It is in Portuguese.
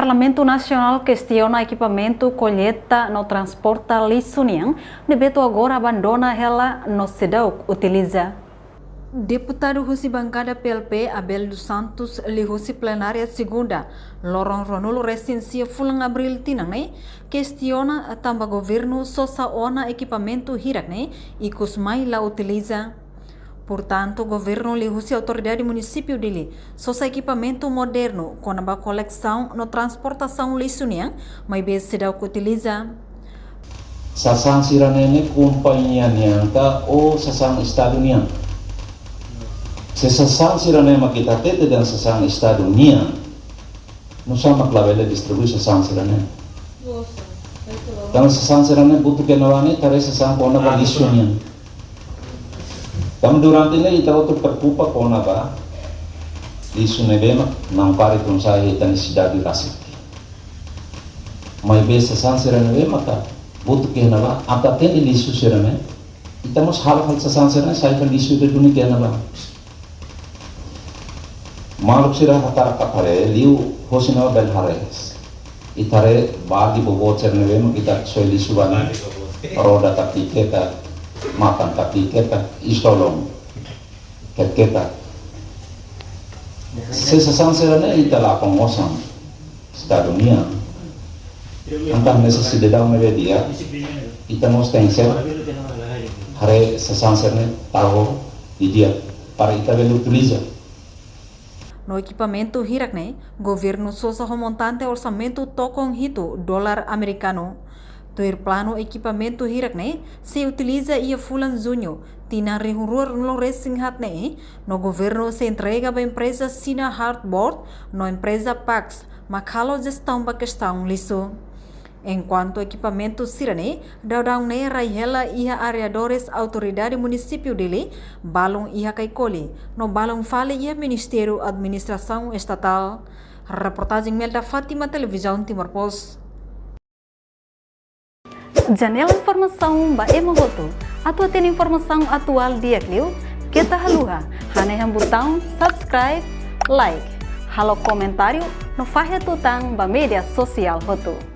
Parlamento Nacional questiona equipamento colheita no transporte lixo devido agora abandona ela no CEDAW utiliza. Deputado Husi Bancada PLP Abel dos Santos li Husi plenária segunda lorong Ronulo recensia fulang abril tinang questiona tamba governo sosa ona equipamento hirak e kusmai la utiliza. Portanto, governo li Husi autoridade município dele sosa equipamento moderno com a coleção no transportação lixo mas bem sedau que utiliza. Sasang siranene companhia niangka o sasang estado niang. Se sasang sirane makita tete dan sasang estado niang, no sama klabele distribui sasang sirane. Dan sasang sirane butuh kenawane tare sasang kona ba lixo niang. Dan durante ini kita untuk terpupa kona ba lixo nebema nang pare kung sa hitan sidadi rasiti. May be sasang sirane bema ka butuh kenawa apa ten lixo sirane. Kita mos hal-hal sasang sirane saya kan lixo de duni kenawa. Maluk sira hatara kapare liu hosina bel hares itare bagi bobot cerne bema kita soili subana roda tapi kita makan tapi kita istolong kita sesasang serane itala pengosang sta dunia antang necessidade da uma dia ita nos tengsel hare sesasang serane tahu di dia para ita bel utiliza. No equipamento hirak governo sosa remontante orçamento tokong hito dólar americano. Tuir plano equipamento hirak se utiliza ia fulan junho tina rehurur no racing hat no governo se entrega ba empresa Sina Hardboard no empresa Pax makalo gestão ba questão liso. Enquanto equipamento sirane, daudang raihela iha areadores autoridade município dele, balong iha kaikoli, no balong fale iha Ministério Administração Estatal. Reportagem Melda Fátima, Televisão Timor Post. Janela informação ba emohoto, atua tem informação atual dia kliu, kita haluha, haneham botão subscribe, like, halo comentário, no fahe tutang ba media sosial hotu.